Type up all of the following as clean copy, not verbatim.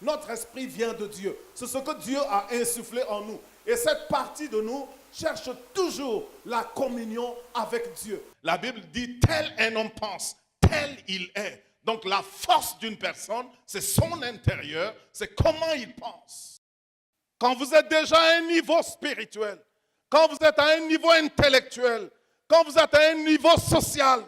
notre esprit vient de Dieu. C'est ce que Dieu a insufflé en nous. Et cette partie de nous cherche toujours la communion avec Dieu. La Bible dit, tel un homme pense, tel il est. Donc la force d'une personne, c'est son intérieur, c'est comment il pense. Quand vous êtes déjà à un niveau spirituel, quand vous êtes à un niveau intellectuel, quand vous êtes à un niveau social,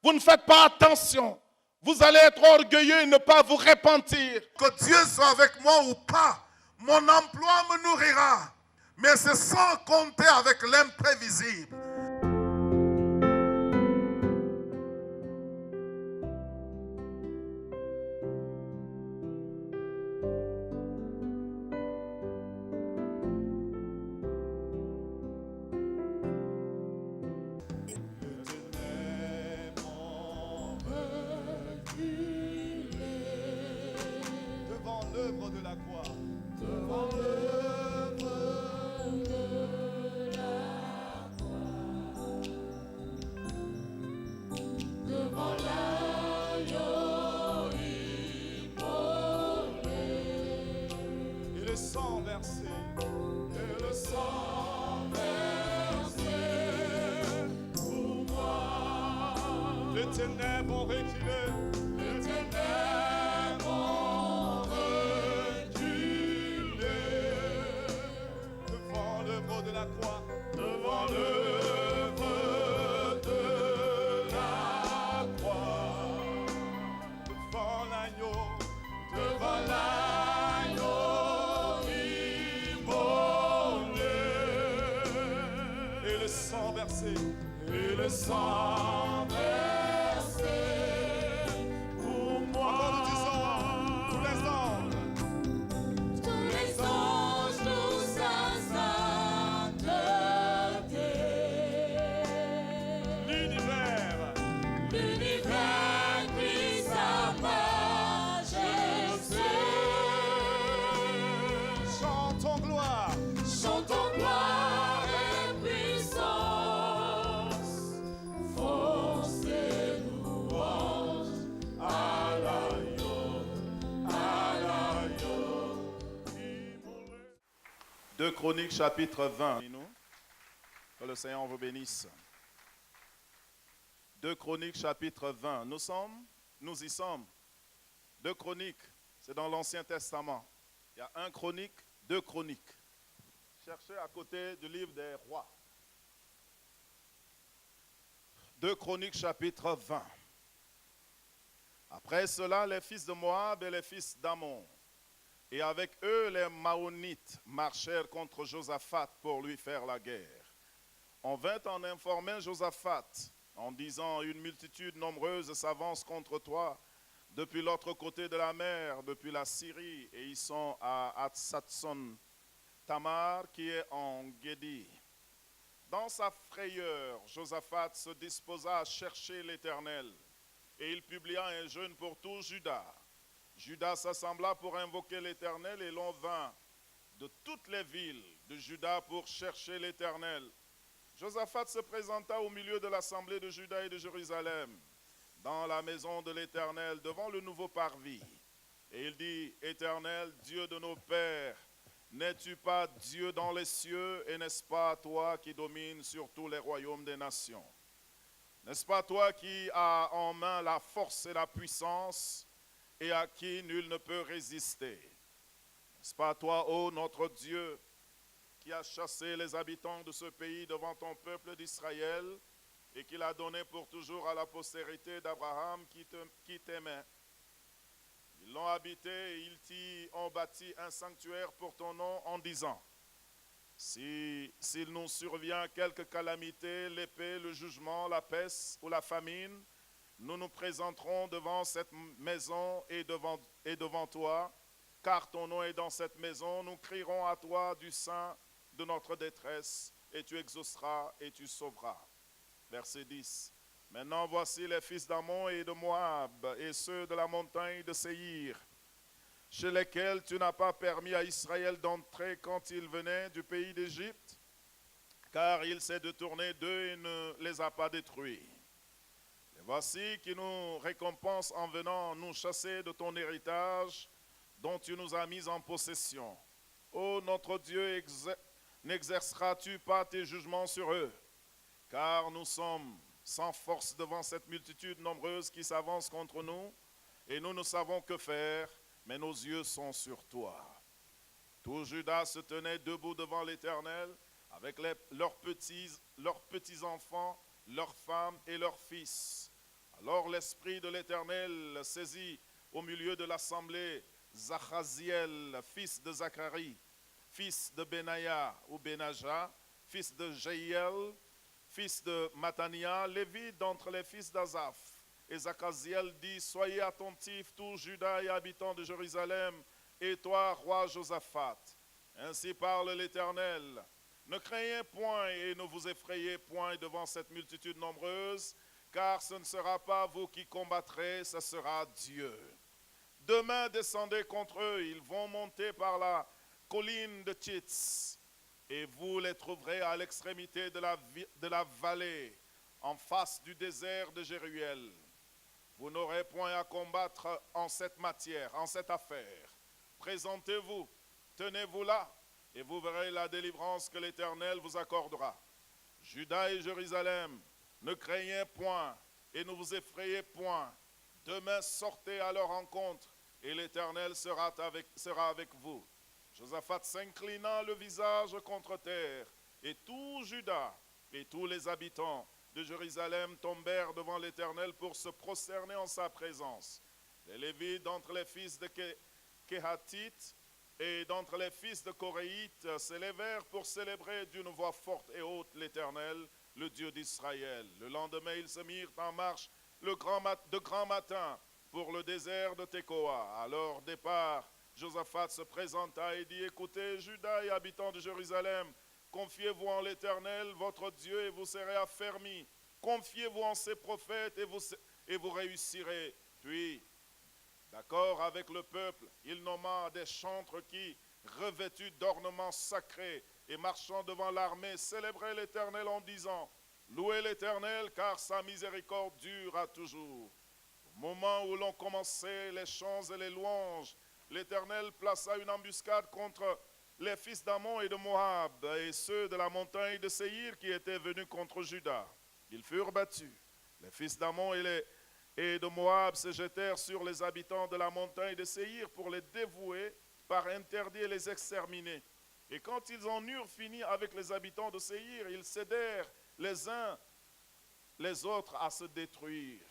vous ne faites pas attention. Vous allez être orgueilleux et ne pas vous repentir. Que Dieu soit avec moi ou pas, mon emploi me nourrira. Mais c'est sans compter avec l'imprévisible. Devant l'œuvre de la croix. Devant l'œuvre de la croix, devant l'agneau immolé, Et le sang versé. et le sang versé pour moi, Les ténèbres ont reculé. les ténèbres ont reculé. Devant l'œuvre de la croix. Devant l'œuvre de la croix, Devant l'agneau. devant l'agneau immolé, Et le sang versé. et le sang versé pour moi. Encore nous disons, tous les anges. Tous les anges, tous sa sainteté, L'univers. l'univers crie sa majesté. Chantons gloire. Chantons gloire et puissance, force et louange à l'agneau immolé. 2 Chroniques chapitre 20. Que le Seigneur vous bénisse. 2 Chroniques chapitre 20. Nous y sommes. 2 Chroniques, c'est dans l'Ancien Testament. Il y a 1 Chronique, 2 Chroniques. Cherchez à côté du livre des rois. 2 Chroniques chapitre 20. Après cela, les fils de Moab et les fils d'Ammon, et avec eux les Maonites, marchèrent contre Josaphat pour lui faire la guerre. On vint en informer Josaphat en disant, une multitude nombreuse s'avance contre toi depuis l'autre côté de la mer, depuis la Syrie, et ils sont à Hatsatson Tamar qui est en Guédi. Dans sa frayeur, Josaphat se disposa à chercher l'Éternel, et il publia un jeûne pour tout Juda. Juda s'assembla pour invoquer l'Éternel, et l'on vint de toutes les villes de Juda pour chercher l'Éternel. Josaphat se présenta au milieu de l'assemblée de Juda et de Jérusalem, dans la maison de l'Éternel, devant le nouveau parvis. Et il dit, Éternel, Dieu de nos pères, n'es-tu pas Dieu dans les cieux, et n'est-ce pas toi qui domines sur tous les royaumes des nations? N'est-ce pas toi qui as en main la force et la puissance, et à qui nul ne peut résister? N'est-ce pas toi, ô notre Dieu, qui as chassé les habitants de ce pays devant ton peuple d'Israël, et qui l'a donné pour toujours à la postérité d'Abraham qui t'aimait? Ils l'ont habité et ils t'y ont bâti un sanctuaire pour ton nom en disant, s'il nous survient quelque calamité, l'épée, le jugement, la peste ou la famine, nous nous présenterons devant cette maison et devant toi, car ton nom est dans cette maison. Nous crierons à toi du sein de notre détresse, et tu exauceras et tu sauveras. Verset 10. Maintenant voici les fils d'Ammon et de Moab, et ceux de la montagne de Séhir, chez lesquels tu n'as pas permis à Israël d'entrer quand il venait du pays d'Égypte, car il s'est détourné d'eux et ne les a pas détruits. Et voici qui nous récompense en venant nous chasser de ton héritage, dont tu nous as mis en possession. Ô notre Dieu, n'exerceras-tu pas tes jugements sur eux? Car nous sommes sans force devant cette multitude nombreuse qui s'avance contre nous, et nous ne savons que faire, mais nos yeux sont sur toi. Tout Juda se tenait debout devant l'Éternel, avec leurs petits-enfants, leurs femmes et leurs fils. Alors l'Esprit de l'Éternel saisit au milieu de l'assemblée Zachaziel, fils de Zacharie, fils de Benaya ou Benaja, fils de Jeiel, fils de Matania, lévite d'entre les fils d'Azaph. Et Zachaziel dit, soyez attentifs, tous Juda et habitants de Jérusalem, et toi, roi Josaphat. Ainsi parle l'Éternel. Ne craignez point et ne vous effrayez point devant cette multitude nombreuse, car ce ne sera pas vous qui combattrez, ce sera Dieu. Demain, descendez contre eux, ils vont monter par la colline de Tits, et vous les trouverez à l'extrémité de la vallée, en face du désert de Jéruel. Vous n'aurez point à combattre en cette matière, en cette affaire. Présentez-vous, tenez-vous là, et vous verrez la délivrance que l'Éternel vous accordera. Juda et Jérusalem, ne craignez point et ne vous effrayez point. Demain, sortez à leur rencontre, et l'Éternel sera avec vous. Josaphat s'inclina le visage contre terre, et tout Juda et tous les habitants de Jérusalem tombèrent devant l'Éternel pour se prosterner en sa présence. Les Lévites d'entre les fils de Kéhatite et d'entre les fils de Coréite s'élevèrent pour célébrer d'une voix forte et haute l'Éternel, le Dieu d'Israël. Le lendemain, ils se mirent en marche de grand matin pour le désert de Tekoa. À leur départ, Josaphat se présenta et dit, écoutez, Juda et habitants de Jérusalem, confiez-vous en l'Éternel, votre Dieu, et vous serez affermis. Confiez-vous en ses prophètes et vous réussirez. Puis, d'accord avec le peuple, il nomma des chantres qui, revêtus d'ornements sacrés et marchant devant l'armée, célébraient l'Éternel en disant, louez l'Éternel, car sa miséricorde dure à toujours. Au moment où l'on commençait les chants et les louanges, l'Éternel plaça une embuscade contre les fils d'Ammon et de Moab et ceux de la montagne de Séhir qui étaient venus contre Juda. Ils furent battus. Les fils d'Ammon et de Moab se jetèrent sur les habitants de la montagne de Séhir pour les dévouer par interdit et les exterminer. Et quand ils en eurent fini avec les habitants de Séhir, ils cédèrent les uns les autres à se détruire.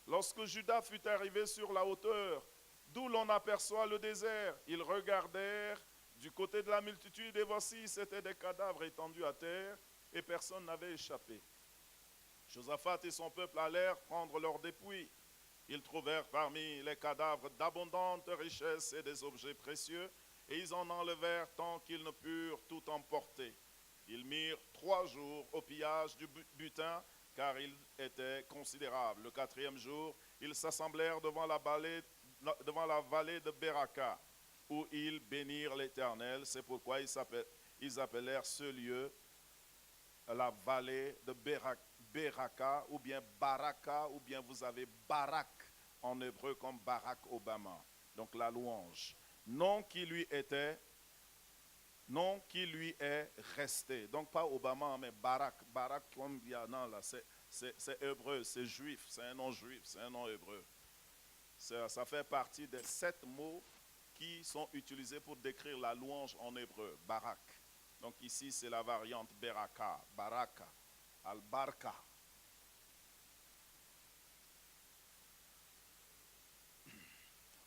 Lorsque Juda fut arrivé sur la hauteur, d'où l'on aperçoit le désert, ils regardèrent du côté de la multitude et voici, c'étaient des cadavres étendus à terre et personne n'avait échappé. Josaphat et son peuple allèrent prendre leur dépouille. Ils trouvèrent parmi les cadavres d'abondantes richesses et des objets précieux et ils en enlevèrent tant qu'ils ne purent tout emporter. Ils mirent 3 jours au pillage du butin car il était considérable. Le 4e jour, ils s'assemblèrent devant la vallée de Beraka, où ils bénirent l'Éternel. C'est pourquoi ils appelèrent ce lieu la vallée de Beraka, ou bien Baraka, ou bien vous avez Barak en hébreu comme Barack Obama. Donc la louange. Nom qui lui est resté. Donc pas Obama, mais Barak. Barak comme il y a, non, là, c'est hébreu, c'est juif, c'est un nom juif, c'est un nom hébreu. Ça fait partie des 7 mots qui sont utilisés pour décrire la louange en hébreu, Barak. Donc ici, c'est la variante Beraka, Baraka, Al-Barka.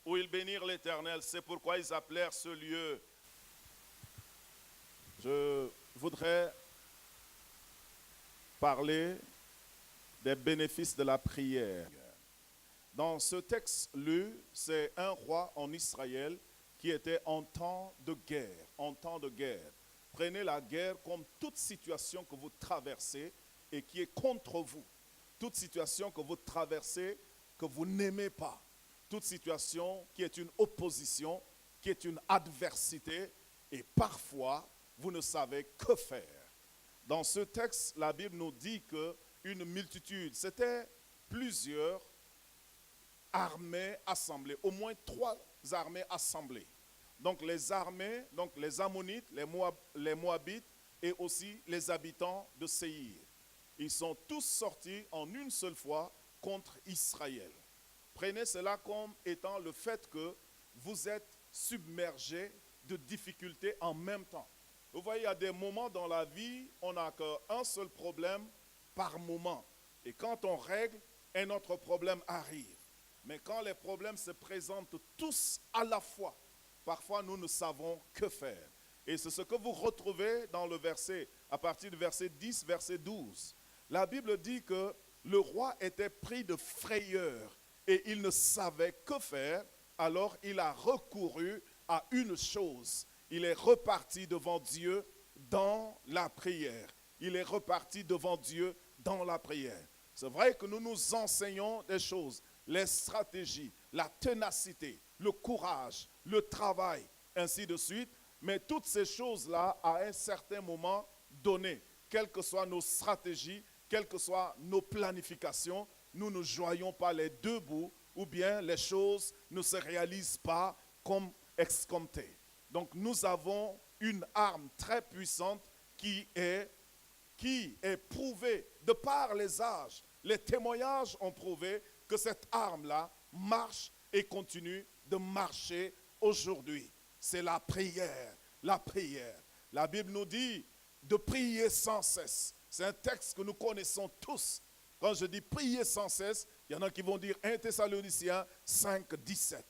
Où ils bénirent l'Éternel, c'est pourquoi ils appelèrent ce lieu. Je voudrais parler des bénéfices de la prière. Dans ce texte lu, c'est un roi en Israël qui était en temps de guerre. En temps de guerre. Prenez la guerre comme toute situation que vous traversez et qui est contre vous. Toute situation que vous traversez que vous n'aimez pas. Toute situation qui est une opposition, qui est une adversité et parfois vous ne savez que faire. Dans ce texte, la Bible nous dit qu'une multitude, c'était plusieurs armées assemblées, au moins 3 armées assemblées. donc les armées, donc les Ammonites, les Moabites et aussi les habitants de Séir. Ils sont tous sortis en une seule fois contre Israël. Prenez cela comme étant le fait que vous êtes submergés de difficultés en même temps. Vous voyez, il y a des moments dans la vie, on n'a qu'un seul problème par moment. Et quand on règle, un autre problème arrive. Mais quand les problèmes se présentent tous à la fois, parfois nous ne savons que faire. Et c'est ce que vous retrouvez dans le verset, à partir du verset 10, verset 12. La Bible dit que le roi était pris de frayeur et il ne savait que faire. Alors il a recouru à une chose. Il est reparti devant Dieu dans la prière. Il est reparti devant Dieu dans la prière. C'est vrai que nous nous enseignons des choses, les stratégies, la ténacité, le courage, le travail, ainsi de suite. Mais toutes ces choses-là, à un certain moment donné, quelles que soient nos stratégies, quelles que soient nos planifications, nous ne joignons pas les deux bouts ou bien les choses ne se réalisent pas comme escomptées. Donc nous avons une arme très puissante qui est prouvée de par les âges. Les témoignages ont prouvé que cette arme-là marche et continue de marcher aujourd'hui. C'est la prière, la prière. La Bible nous dit de prier sans cesse. C'est un texte que nous connaissons tous. Quand je dis prier sans cesse, il y en a qui vont dire 1 Thessaloniciens 5, 17.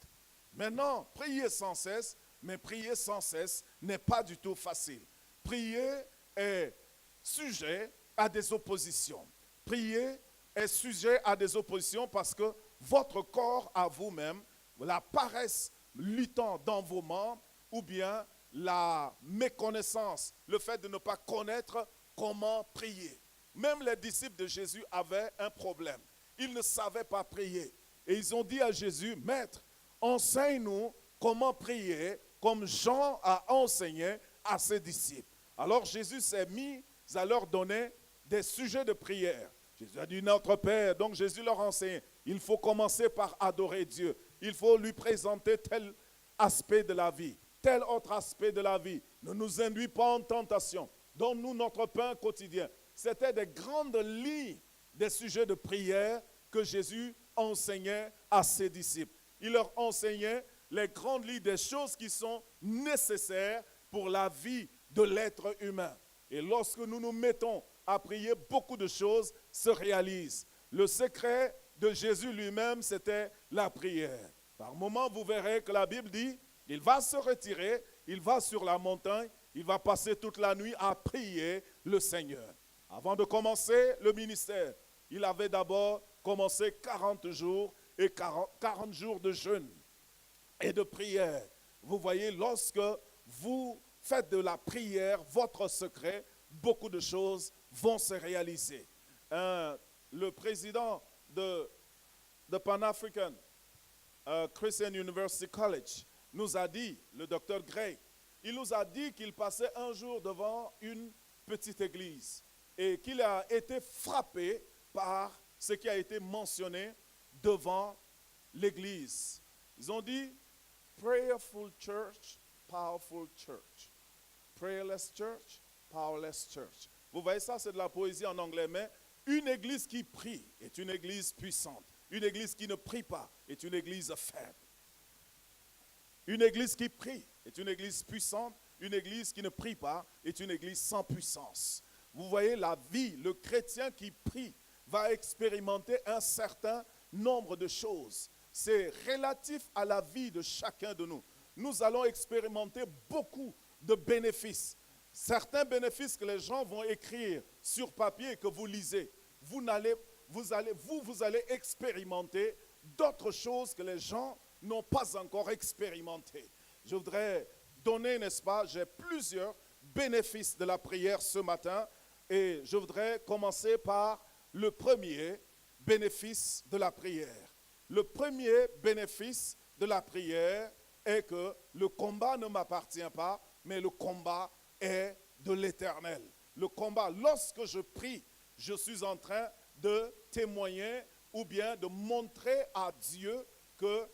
Maintenant, prier sans cesse, mais prier sans cesse n'est pas du tout facile. Prier est sujet à des oppositions. Prier est sujet à des oppositions parce que votre corps à vous-même, la paresse luttant dans vos membres, ou bien la méconnaissance, le fait de ne pas connaître comment prier. Même les disciples de Jésus avaient un problème. Ils ne savaient pas prier. Et ils ont dit à Jésus, Maître, enseigne-nous comment prier comme Jean a enseigné à ses disciples. Alors Jésus s'est mis à leur donner des sujets de prière. Jésus a dit, notre Père, donc Jésus leur enseigne, il faut commencer par adorer Dieu. Il faut lui présenter tel aspect de la vie, tel autre aspect de la vie. Ne nous induis pas en tentation. Donne-nous notre pain quotidien. C'était des grandes lignes des sujets de prière que Jésus enseignait à ses disciples. Il leur enseignait les grandes lignes des choses qui sont nécessaires pour la vie de l'être humain. Et lorsque nous nous mettons à prier, beaucoup de choses se réalisent. Le secret de Jésus lui-même, c'était la prière. Par moments, vous verrez que la Bible dit, il va se retirer, il va sur la montagne, il va passer toute la nuit à prier le Seigneur. Avant de commencer le ministère, il avait d'abord commencé 40 jours et 40 jours de jeûne et de prière. Vous voyez, lorsque vous faites de la prière votre secret, beaucoup de choses vont se réaliser. Le président de Pan-African Christian University College nous a dit, le docteur Gray, il nous a dit qu'il passait un jour devant une petite église et qu'il a été frappé par ce qui a été mentionné devant l'église. Ils ont dit, prayerful church, powerful church. Prayerless church, powerless church. Vous voyez ça, c'est de la poésie en anglais, mais une église qui prie est une église puissante. Une église qui ne prie pas est une église faible. Une église qui prie est une église puissante. Une église qui ne prie pas est une église sans puissance. Vous voyez, la vie, le chrétien qui prie va expérimenter un certain nombre de choses. C'est relatif à la vie de chacun de nous. Nous allons expérimenter beaucoup de bénéfices. Certains bénéfices que les gens vont écrire sur papier et que vous lisez, vous allez expérimenter d'autres choses que les gens n'ont pas encore expérimentées. Je voudrais donner, n'est-ce pas, j'ai plusieurs bénéfices de la prière ce matin et je voudrais commencer par le premier bénéfice de la prière. Le premier bénéfice de la prière est que le combat ne m'appartient pas, mais le combat est de l'Éternel. Le combat, lorsque je prie, je suis en train de témoigner ou bien de montrer à Dieu que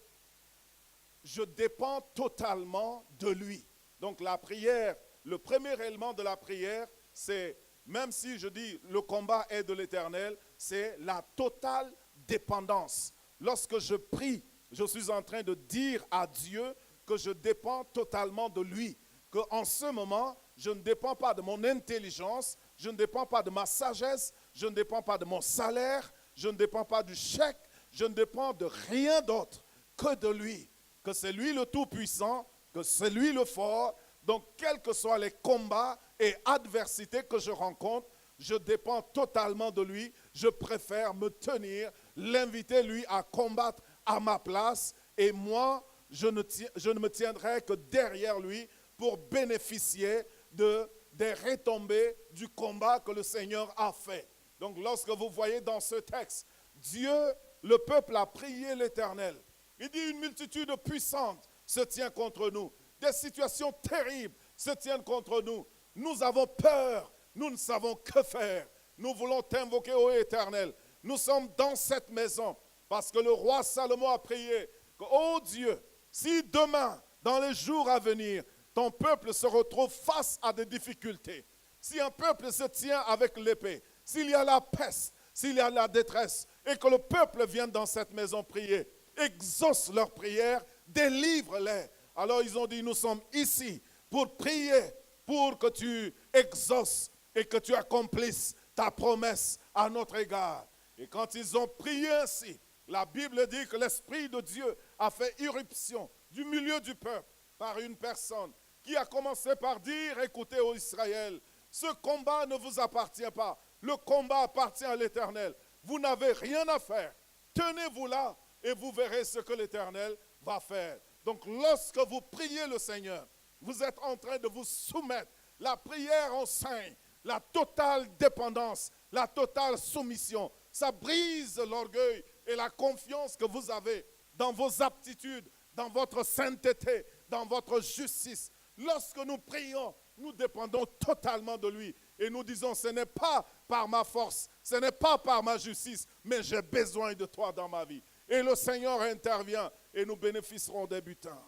je dépends totalement de lui. Donc la prière, le premier élément de la prière, c'est, même si je dis le combat est de l'Éternel, c'est la totale dépendance. Lorsque je prie, je suis en train de dire à Dieu que je dépends totalement de lui. Qu'en ce moment, je ne dépends pas de mon intelligence, je ne dépends pas de ma sagesse, je ne dépends pas de mon salaire, je ne dépends pas du chèque, je ne dépends de rien d'autre que de lui. Que c'est lui le Tout-Puissant, que c'est lui le fort. Donc, quels que soient les combats et adversités que je rencontre, je dépends totalement de lui. Je préfère me tenir, l'inviter lui à combattre à ma place. Et moi, je ne me tiendrai que derrière lui pour bénéficier des retombées du combat que le Seigneur a fait. Donc, lorsque vous voyez dans ce texte, Dieu, le peuple a prié l'Éternel. Il dit une multitude puissante se tient contre nous. Des situations terribles se tiennent contre nous. Nous avons peur, nous ne savons que faire. Nous voulons t'invoquer, ô Éternel. Nous sommes dans cette maison parce que le roi Salomon a prié que, ô Dieu, si demain, dans les jours à venir, ton peuple se retrouve face à des difficultés, si un peuple se tient avec l'épée, s'il y a la peste, s'il y a la détresse, et que le peuple vienne dans cette maison prier, exauce leurs prières, délivre-les. Alors ils ont dit, nous sommes ici pour prier, pour que tu exauces et que tu accomplisses ta promesse à notre égard. Et quand ils ont prié ainsi, la Bible dit que l'Esprit de Dieu a fait irruption du milieu du peuple par une personne qui a commencé par dire, écoutez ô Israël, ce combat ne vous appartient pas, le combat appartient à l'Éternel. Vous n'avez rien à faire, tenez-vous là et vous verrez ce que l'Éternel va faire. Donc lorsque vous priez le Seigneur, vous êtes en train de vous soumettre. La prière enseigne la totale dépendance, la totale soumission. Ça brise l'orgueil et la confiance que vous avez dans vos aptitudes, dans votre sainteté, dans votre justice. Lorsque nous prions, nous dépendons totalement de lui. Et nous disons, ce n'est pas par ma force, ce n'est pas par ma justice, mais j'ai besoin de toi dans ma vie. Et le Seigneur intervient et nous bénéficierons des butins.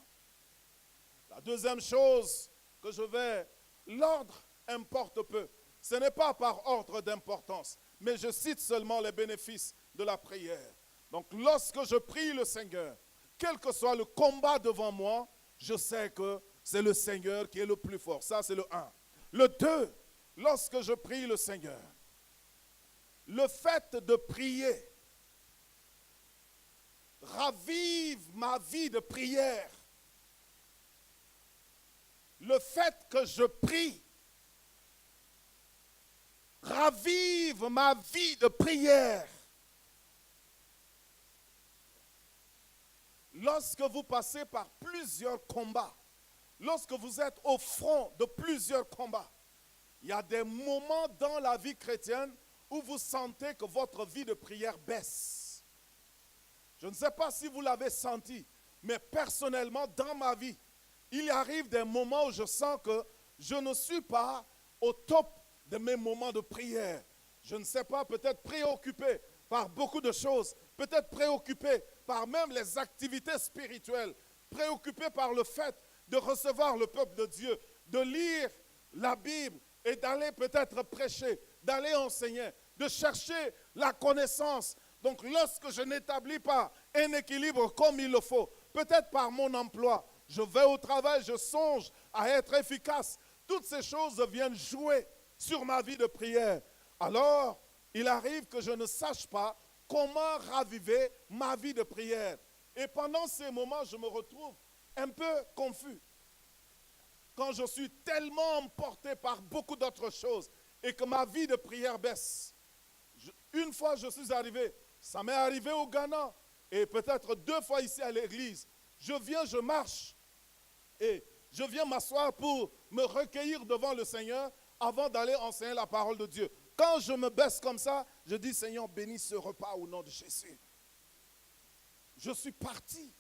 La deuxième chose que l'ordre importe peu. Ce n'est pas par ordre d'importance, mais je cite seulement les bénéfices de la prière. Donc lorsque je prie le Seigneur, quel que soit le combat devant moi, je sais que c'est le Seigneur qui est le plus fort. Ça, c'est le 1. Le 2, lorsque je prie le Seigneur, le fait de prier ravive ma vie de prière. Le fait que je prie ravive ma vie de prière. Lorsque vous passez par plusieurs combats, lorsque vous êtes au front de plusieurs combats, il y a des moments dans la vie chrétienne où vous sentez que votre vie de prière baisse. Je ne sais pas si vous l'avez senti, mais personnellement, dans ma vie, il arrive des moments où je sens que je ne suis pas au top de mes moments de prière. Je ne sais pas, peut-être préoccupé par beaucoup de choses, peut-être préoccupé par même les activités spirituelles, préoccupé par le fait de recevoir le peuple de Dieu, de lire la Bible et d'aller peut-être prêcher, d'aller enseigner, de chercher la connaissance. Donc lorsque je n'établis pas un équilibre comme il le faut, peut-être par mon emploi, je vais au travail, je songe à être efficace. Toutes ces choses viennent jouer sur ma vie de prière. Alors, il arrive que je ne sache pas comment raviver ma vie de prière. Et pendant ces moments, je me retrouve un peu confus. Quand je suis tellement emporté par beaucoup d'autres choses et que ma vie de prière baisse. Une fois, je suis arrivé, ça m'est arrivé au Ghana et peut-être 2 fois ici à l'église. Je viens, je marche et je viens m'asseoir pour me recueillir devant le Seigneur avant d'aller enseigner la parole de Dieu. Quand je me baisse comme ça, je dis, Seigneur, bénis ce repas au nom de Jésus. Je suis parti.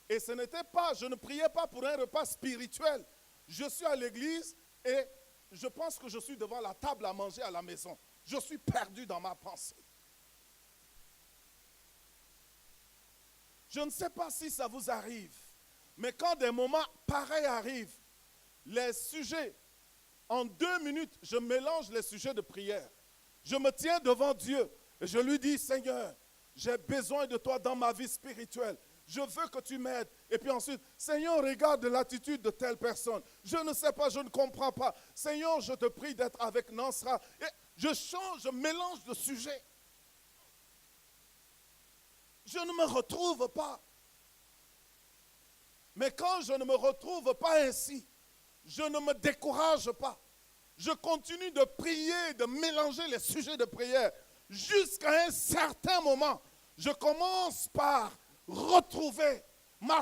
Et ce n'était pas, je ne priais pas pour un repas spirituel. Je suis à l'église et je pense que je suis devant la table à manger à la maison. Je suis perdu dans ma pensée. Je ne sais pas si ça vous arrive, Mais quand des moments pareils arrivent, les sujets, en 2 minutes, je mélange les sujets de prière. Je me tiens devant Dieu et je lui dis, Seigneur, j'ai besoin de toi dans ma vie spirituelle. Je veux que tu m'aides. Et puis ensuite, Seigneur, regarde l'attitude de telle personne. Je ne sais pas, je ne comprends pas. Seigneur, je te prie d'être avec Nansra. Et je change, je mélange de sujets. Je ne me retrouve pas. Mais quand je ne me retrouve pas ainsi, je ne me décourage pas. Je continue de prier, de mélanger les sujets de prière. Jusqu'à un certain moment, je commence par retrouver ma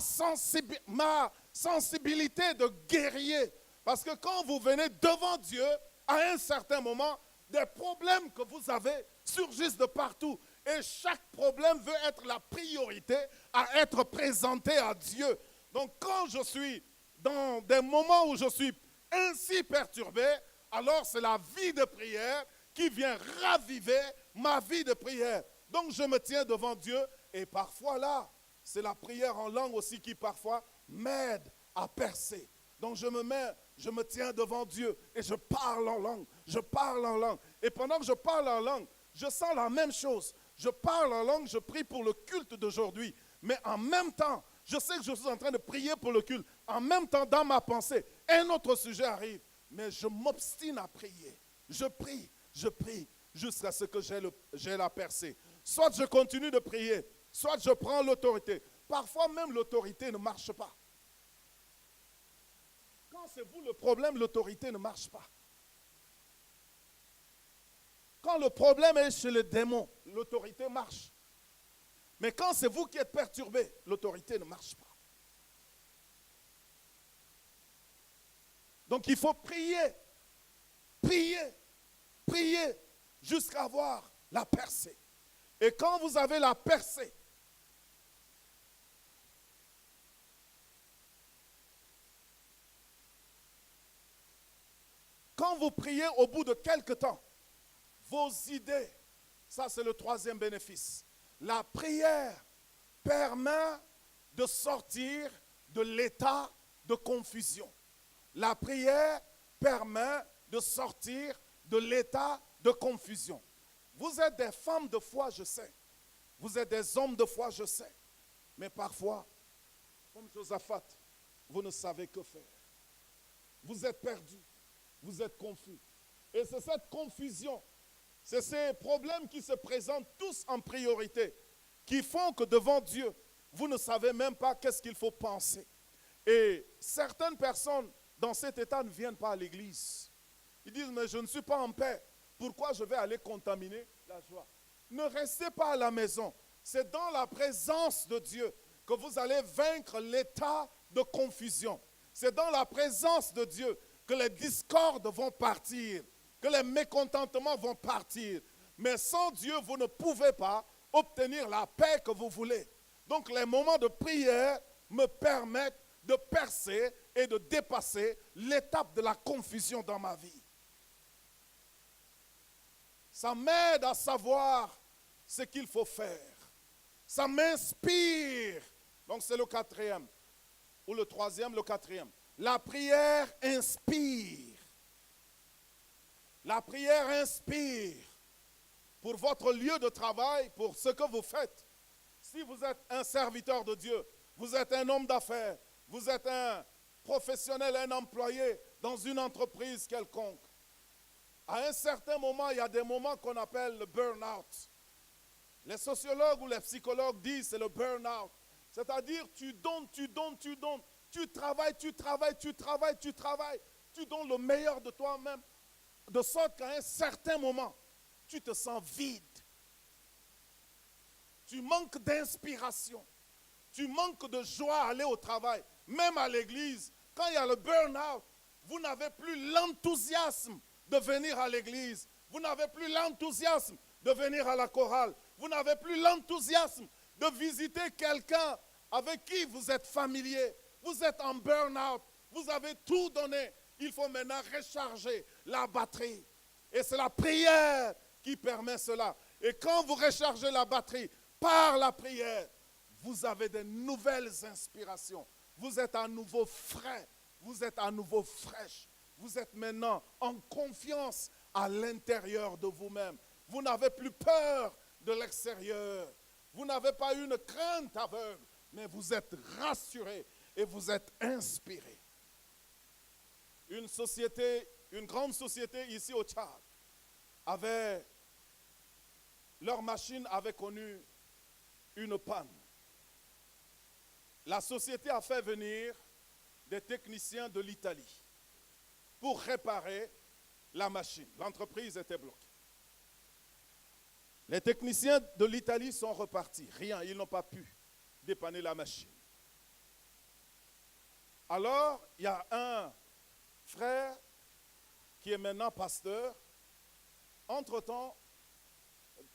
sensibilité de guerrier. Parce que quand vous venez devant Dieu, à un certain moment, des problèmes que vous avez surgissent de partout. Et chaque problème veut être la priorité à être présenté à Dieu. Donc quand je suis dans des moments où je suis ainsi perturbé, alors c'est la vie de prière qui vient raviver ma vie de prière. Donc je me tiens devant Dieu et parfois là, c'est la prière en langue aussi qui parfois m'aide à percer. Donc je me tiens devant Dieu et je parle en langue, je parle en langue. Et pendant que je parle en langue, je sens la même chose. Je parle en langue, je prie pour le culte d'aujourd'hui. Mais en même temps, je sais que je suis en train de prier pour le culte. En même temps, dans ma pensée, un autre sujet arrive. Mais je m'obstine à prier. Je prie, jusqu'à ce que j'ai la percée. Soit je continue de prier, soit je prends l'autorité. Parfois même l'autorité ne marche pas. Quand c'est vous le problème, l'autorité ne marche pas. Quand le problème est chez le démon, l'autorité marche. Mais quand c'est vous qui êtes perturbé, l'autorité ne marche pas. Donc il faut prier, jusqu'à avoir la percée. Et quand vous avez la percée, quand vous priez au bout de quelque temps, vos idées, ça c'est le troisième bénéfice. La prière permet de sortir de l'état de confusion. La prière permet de sortir de l'état de confusion. Vous êtes des femmes de foi, je sais. Vous êtes des hommes de foi, je sais. Mais parfois, comme Josaphat, vous ne savez que faire. Vous êtes perdus. Vous êtes confus. Et c'est cette confusion, c'est ces problèmes qui se présentent tous en priorité, qui font que devant Dieu, vous ne savez même pas qu'est-ce qu'il faut penser. Et certaines personnes dans cet état ne viennent pas à l'église. Ils disent, mais je ne suis pas en paix. Pourquoi je vais aller contaminer la joie? Ne restez pas à la maison. C'est dans la présence de Dieu que vous allez vaincre l'état de confusion. C'est dans la présence de Dieu que les discordes vont partir, que les mécontentements vont partir. Mais sans Dieu, vous ne pouvez pas obtenir la paix que vous voulez. Donc les moments de prière me permettent de percer et de dépasser l'étape de la confusion dans ma vie. Ça m'aide à savoir ce qu'il faut faire. Ça m'inspire. Donc c'est le quatrième. Ou le troisième, le quatrième. La prière inspire. La prière inspire pour votre lieu de travail, pour ce que vous faites. Si vous êtes un serviteur de Dieu, vous êtes un homme d'affaires, vous êtes un professionnel, un employé dans une entreprise quelconque. À un certain moment, il y a des moments qu'on appelle le burn-out. Les sociologues ou les psychologues disent c'est le burn-out. C'est-à-dire tu donnes. Tu travailles, tu donnes le meilleur de toi-même, de sorte qu'à un certain moment, tu te sens vide. Tu manques d'inspiration. Tu manques de joie à aller au travail. Même à l'église, quand il y a le burn-out, vous n'avez plus l'enthousiasme de venir à l'église. Vous n'avez plus l'enthousiasme de venir à la chorale. Vous n'avez plus l'enthousiasme de visiter quelqu'un avec qui vous êtes familier. Vous êtes en burn-out, vous avez tout donné. Il faut maintenant recharger la batterie. Et c'est la prière qui permet cela. Et quand vous rechargez la batterie par la prière, vous avez de nouvelles inspirations. Vous êtes à nouveau frais. Vous êtes à nouveau fraîche. Vous êtes maintenant en confiance à l'intérieur de vous-même. Vous n'avez plus peur de l'extérieur. Vous n'avez pas une crainte aveugle, mais vous êtes rassuré et vous êtes inspiré. Une grande société ici au Tchad, leur machine avait connu une panne. La société a fait venir des techniciens de l'Italie pour réparer la machine. L'entreprise était bloquée. Les techniciens de l'Italie sont repartis. Rien, ils n'ont pas pu dépanner la machine. Alors, il y a un frère qui est maintenant pasteur, entre-temps,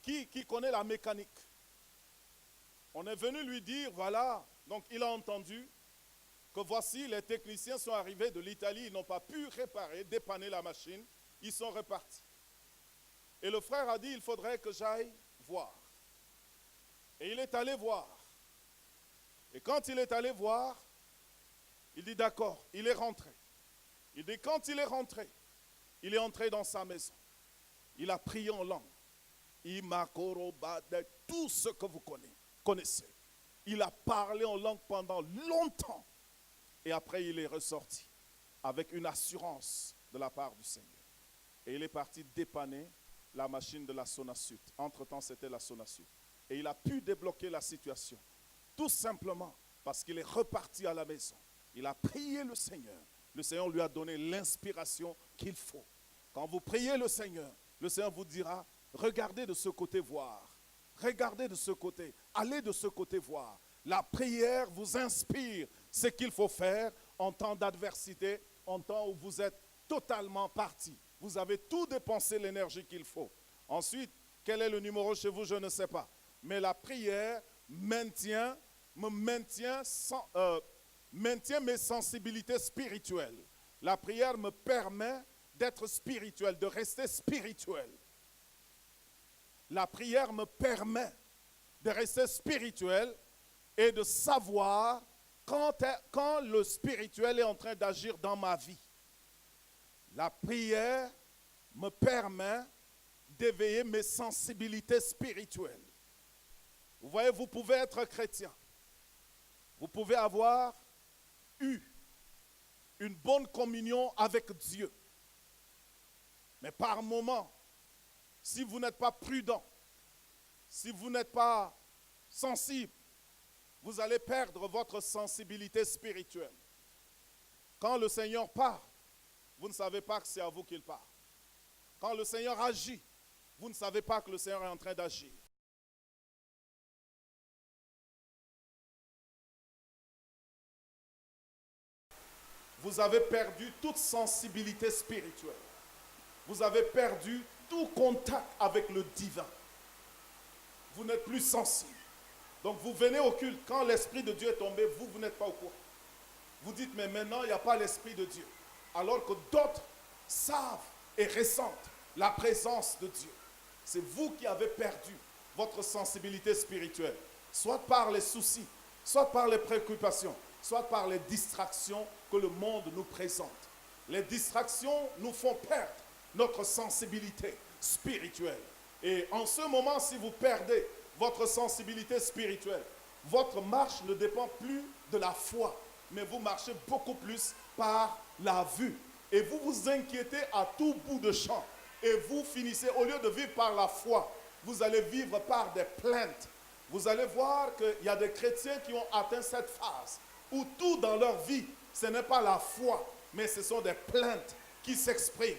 qui connaît la mécanique. On est venu lui dire, voilà, donc il a entendu que voici les techniciens sont arrivés de l'Italie, ils n'ont pas pu réparer, dépanner la machine, ils sont repartis. Et le frère a dit, il faudrait que j'aille voir. Et il est allé voir. Et quand il est allé voir, il dit d'accord, il est rentré. Il dit quand il est entré dans sa maison. Il a prié en langue. Tout ce que vous connaissez. Il a parlé en langue pendant longtemps. Et après, il est ressorti avec une assurance de la part du Seigneur. Et il est parti dépanner la machine de la Sonasud. Entre-temps, c'était la Sonasud. Et il a pu débloquer la situation. Tout simplement parce qu'il est reparti à la maison. Il a prié le Seigneur. Le Seigneur lui a donné l'inspiration qu'il faut. Quand vous priez le Seigneur vous dira, regardez de ce côté voir. Regardez de ce côté. Allez de ce côté voir. La prière vous inspire ce qu'il faut faire en temps d'adversité, en temps où vous êtes totalement parti. Vous avez tout dépensé l'énergie qu'il faut. Ensuite, quel est le numéro chez vous, je ne sais pas. Mais la prière maintient mes sensibilités spirituelles. La prière me permet d'être spirituel, de rester spirituel. La prière me permet de rester spirituel et de savoir quand le spirituel est en train d'agir dans ma vie. La prière me permet d'éveiller mes sensibilités spirituelles. Vous voyez, vous pouvez être chrétien. Vous pouvez avoir eu une bonne communion avec Dieu. Mais par moment, si vous n'êtes pas prudent, si vous n'êtes pas sensible, vous allez perdre votre sensibilité spirituelle. Quand le Seigneur parle, vous ne savez pas que c'est à vous qu'il parle. Quand le Seigneur agit, vous ne savez pas que le Seigneur est en train d'agir. Vous avez perdu toute sensibilité spirituelle. Vous avez perdu tout contact avec le divin. Vous n'êtes plus sensible. Donc vous venez au culte, quand l'Esprit de Dieu est tombé, vous n'êtes pas au courant. Vous dites, mais maintenant, il n'y a pas l'Esprit de Dieu. Alors que d'autres savent et ressentent la présence de Dieu. C'est vous qui avez perdu votre sensibilité spirituelle. Soit par les soucis, soit par les préoccupations, soit par les distractions que le monde nous présente. Les distractions nous font perdre notre sensibilité spirituelle. Et en ce moment, si vous perdez votre sensibilité spirituelle, votre marche ne dépend plus de la foi, mais vous marchez beaucoup plus par la vue. Et vous vous inquiétez à tout bout de champ. Et vous finissez, au lieu de vivre par la foi, vous allez vivre par des plaintes. Vous allez voir qu'il y a des chrétiens qui ont atteint cette phase où tout dans leur vie, ce n'est pas la foi, mais ce sont des plaintes qui s'expriment.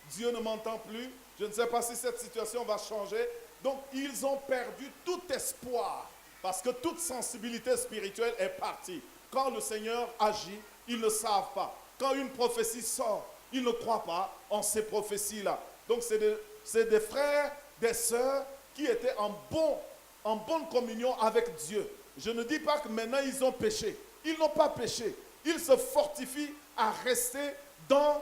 Dieu ne m'entend plus, je ne sais pas si cette situation va changer. Donc, ils ont perdu tout espoir parce que toute sensibilité spirituelle est partie. Quand le Seigneur agit, ils ne savent pas. Quand une prophétie sort, ils ne croient pas en ces prophéties-là. Donc, c'est des frères, des sœurs qui étaient en bonne communion avec Dieu. Je ne dis pas que maintenant ils ont péché. Ils n'ont pas péché. Ils se fortifient à rester dans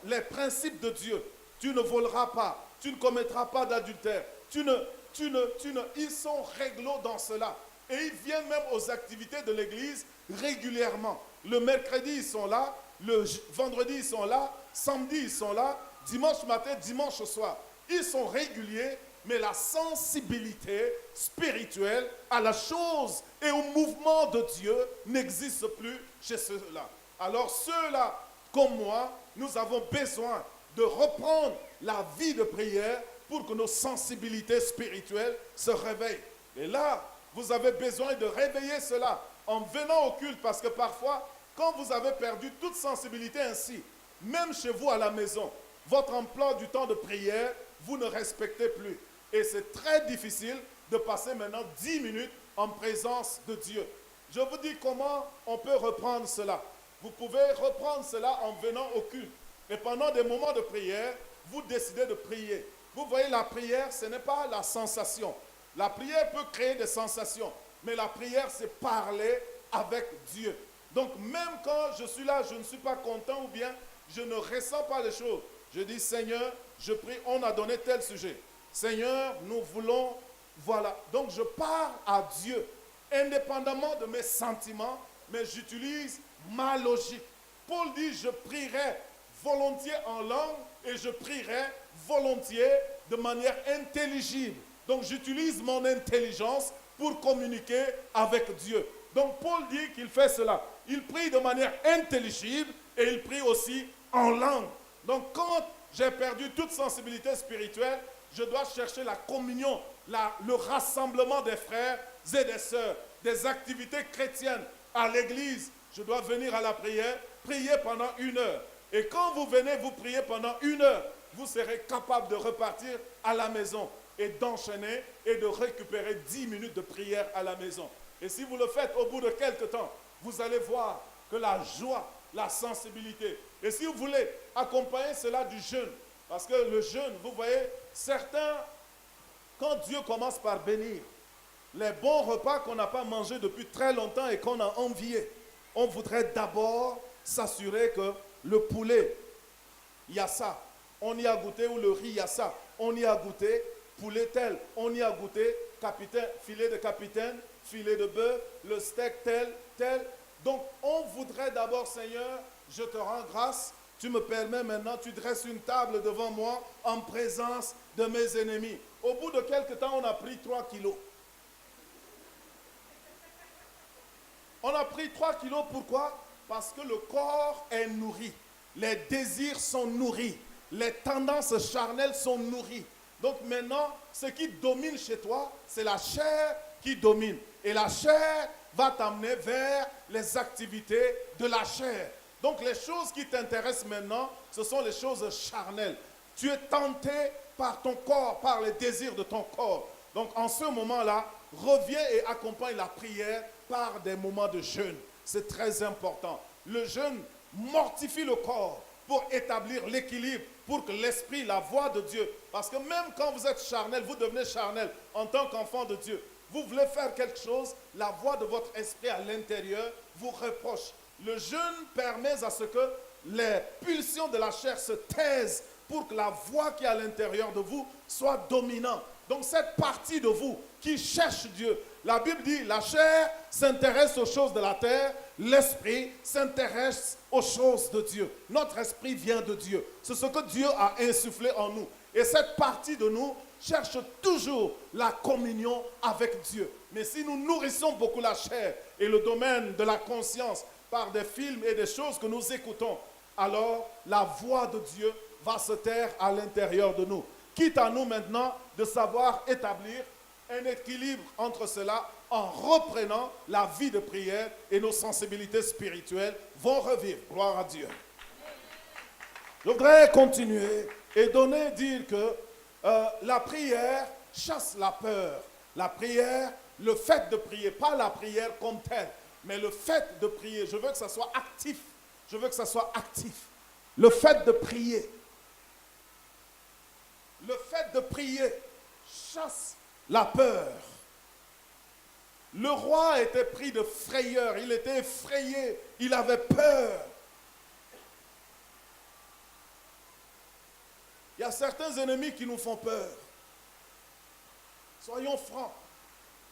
les principes de Dieu. Tu ne voleras pas. Tu ne commettras pas d'adultère. Ils sont réglo dans cela. Et ils viennent même aux activités de l'église régulièrement. Le mercredi, ils sont là. Le vendredi, ils sont là. Samedi, ils sont là. Dimanche matin, dimanche soir. Ils sont réguliers, mais la sensibilité spirituelle à la chose et au mouvement de Dieu n'existe plus chez ceux-là. Alors ceux-là, comme moi, nous avons besoin de reprendre la vie de prière pour que nos sensibilités spirituelles se réveillent. Et là, vous avez besoin de réveiller cela en venant au culte, parce que parfois, quand vous avez perdu toute sensibilité ainsi, même chez vous à la maison, votre emploi du temps de prière, vous ne respectez plus. Et c'est très difficile de passer maintenant 10 minutes en présence de Dieu. Je vous dis comment on peut reprendre cela. Vous pouvez reprendre cela en venant au culte. Et pendant des moments de prière, vous décidez de prier. Vous voyez, la prière, ce n'est pas la sensation. La prière peut créer des sensations, mais la prière, c'est parler avec Dieu. Donc même quand je suis là, je ne suis pas content ou bien je ne ressens pas les choses. Je dis, Seigneur, je prie, on a donné tel sujet. Seigneur, nous voulons, voilà. Donc je parle à Dieu, indépendamment de mes sentiments, mais j'utilise ma logique. Paul dit, je prierai volontiers en langue et je prierai volontiers de manière intelligible. Donc j'utilise mon intelligence pour communiquer avec Dieu. Donc Paul dit qu'il fait cela. Il prie de manière intelligible et il prie aussi en langue. Donc quand j'ai perdu toute sensibilité spirituelle, je dois chercher la communion, le rassemblement des frères et des sœurs, des activités chrétiennes à l'église. Je dois venir à la prière, prier pendant 1 heure. Et quand vous venez, vous priez pendant 1 heure, vous serez capable de repartir à la maison et d'enchaîner et de récupérer 10 minutes de prière à la maison. Et si vous le faites au bout de quelques temps, vous allez voir que la joie, la sensibilité. Et si vous voulez accompagner cela du jeûne, parce que le jeûne, vous voyez, certains, quand Dieu commence par bénir, les bons repas qu'on n'a pas mangés depuis très longtemps et qu'on a envié, on voudrait d'abord s'assurer que le poulet, il y a ça, on y a goûté, ou le riz, il y a ça, on y a goûté, poulet tel, on y a goûté, capitaine, filet de capitaine, filet de bœuf, le steak tel, tel. Donc on voudrait d'abord, Seigneur, je te rends grâce, tu me permets maintenant, tu dresses une table devant moi en présence de mes ennemis. Au bout de quelques temps, on a pris 3 kilos. On a pris 3 kilos, pourquoi? Parce que le corps est nourri, les désirs sont nourris, les tendances charnelles sont nourries. Donc maintenant, ce qui domine chez toi, c'est la chair qui domine. Et la chair va t'amener vers les activités de la chair. Donc les choses qui t'intéressent maintenant, ce sont les choses charnelles. Tu es tenté par ton corps, par les désirs de ton corps. Donc en ce moment-là, reviens et accompagne la prière par des moments de jeûne. C'est très important. Le jeûne mortifie le corps pour établir l'équilibre, pour que l'esprit, la voix de Dieu, parce que même quand vous êtes charnel, vous devenez charnel en tant qu'enfant de Dieu. Vous voulez faire quelque chose, la voix de votre esprit à l'intérieur vous reproche. Le jeûne permet à ce que les pulsions de la chair se taisent pour que la voix qui est à l'intérieur de vous soit dominante. Donc cette partie de vous qui cherche Dieu, la Bible dit, la chair s'intéresse aux choses de la terre, l'esprit s'intéresse aux choses de Dieu. Notre esprit vient de Dieu. C'est ce que Dieu a insufflé en nous. Et cette partie de nous cherche toujours la communion avec Dieu. Mais si nous nourrissons beaucoup la chair et le domaine de la conscience par des films et des choses que nous écoutons, alors la voix de Dieu va se taire à l'intérieur de nous. Quitte à nous maintenant de savoir établir un équilibre entre cela en reprenant la vie de prière et nos sensibilités spirituelles vont revivre. Gloire à Dieu. Je voudrais continuer et dire que la prière chasse la peur. La prière, le fait de prier, pas la prière comme telle, mais le fait de prier. Je veux que ça soit actif. Je veux que ça soit actif. Le fait de prier. Le fait de prier chasse la peur. Le roi était pris de frayeur, il était effrayé, il avait peur. Il y a certains ennemis qui nous font peur. Soyons francs.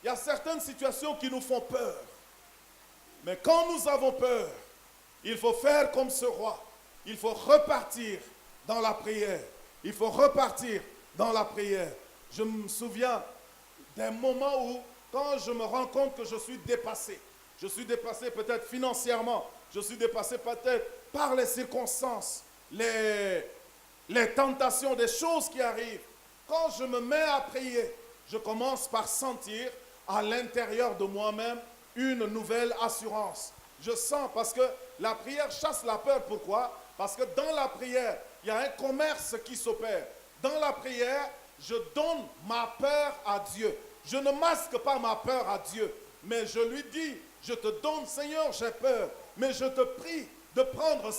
Il y a certaines situations qui nous font peur. Mais quand nous avons peur, il faut faire comme ce roi. Il faut repartir dans la prière. Il faut repartir dans la prière. Je me souviens d'un moment où, quand je me rends compte que je suis dépassé peut-être financièrement, je suis dépassé peut-être par les circonstances, les tentations, des choses qui arrivent. Quand je me mets à prier, je commence par sentir à l'intérieur de moi-même une nouvelle assurance. Je sens, parce que la prière chasse la peur. Pourquoi? Parce que dans la prière, il y a un commerce qui s'opère. Dans la prière, je donne ma peur à Dieu. Je ne masque pas ma peur à Dieu, mais je lui dis, je te donne, Seigneur, j'ai peur, mais je te prie de prendre,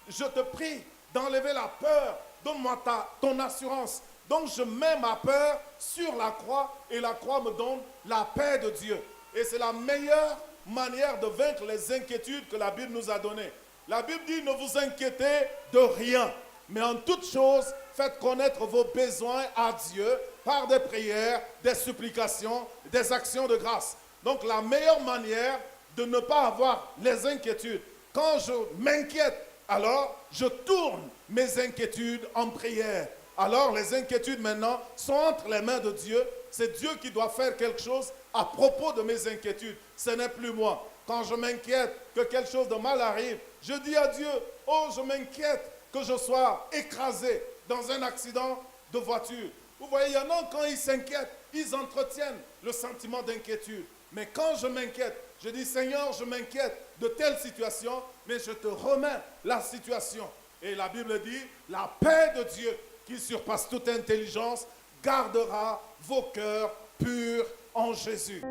je te prie d'enlever la peur, donne-moi ton assurance. Donc je mets ma peur sur la croix et la croix me donne la paix de Dieu. Et c'est la meilleure manière de vaincre les inquiétudes que la Bible nous a données. La Bible dit, ne vous inquiétez de rien, mais en toute chose, faites connaître vos besoins à Dieu par des prières, des supplications, des actions de grâce. Donc la meilleure manière de ne pas avoir les inquiétudes, quand je m'inquiète, alors je tourne mes inquiétudes en prière. Alors les inquiétudes maintenant sont entre les mains de Dieu. C'est Dieu qui doit faire quelque chose à propos de mes inquiétudes. Ce n'est plus moi. Quand je m'inquiète que quelque chose de mal arrive, je dis à Dieu, oh, je m'inquiète que je sois écrasé dans un accident de voiture. Vous voyez, il y en a quand ils s'inquiètent, ils entretiennent le sentiment d'inquiétude. Mais quand je m'inquiète, je dis, Seigneur, je m'inquiète de telle situation, mais je te remets la situation. Et la Bible dit, la paix de Dieu, qui surpasse toute intelligence, gardera vos cœurs purs en Jésus.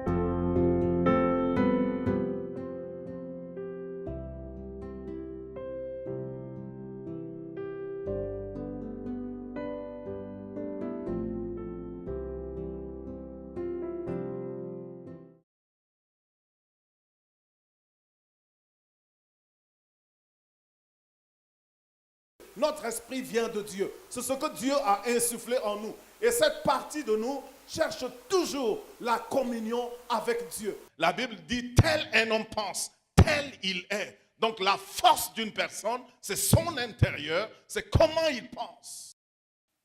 Notre esprit vient de Dieu. C'est ce que Dieu a insufflé en nous. Et cette partie de nous cherche toujours la communion avec Dieu. La Bible dit, tel un homme pense, tel il est. Donc la force d'une personne, c'est son intérieur, c'est comment il pense.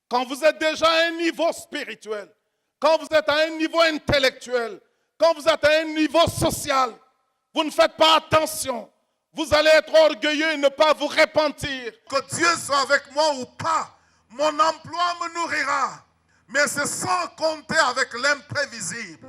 Quand vous êtes déjà à un niveau spirituel, quand vous êtes à un niveau intellectuel, quand vous êtes à un niveau social, vous ne faites pas attention. Vous allez être orgueilleux et ne pas vous repentir. Que Dieu soit avec moi ou pas, mon emploi me nourrira. Mais c'est sans compter avec l'imprévisible.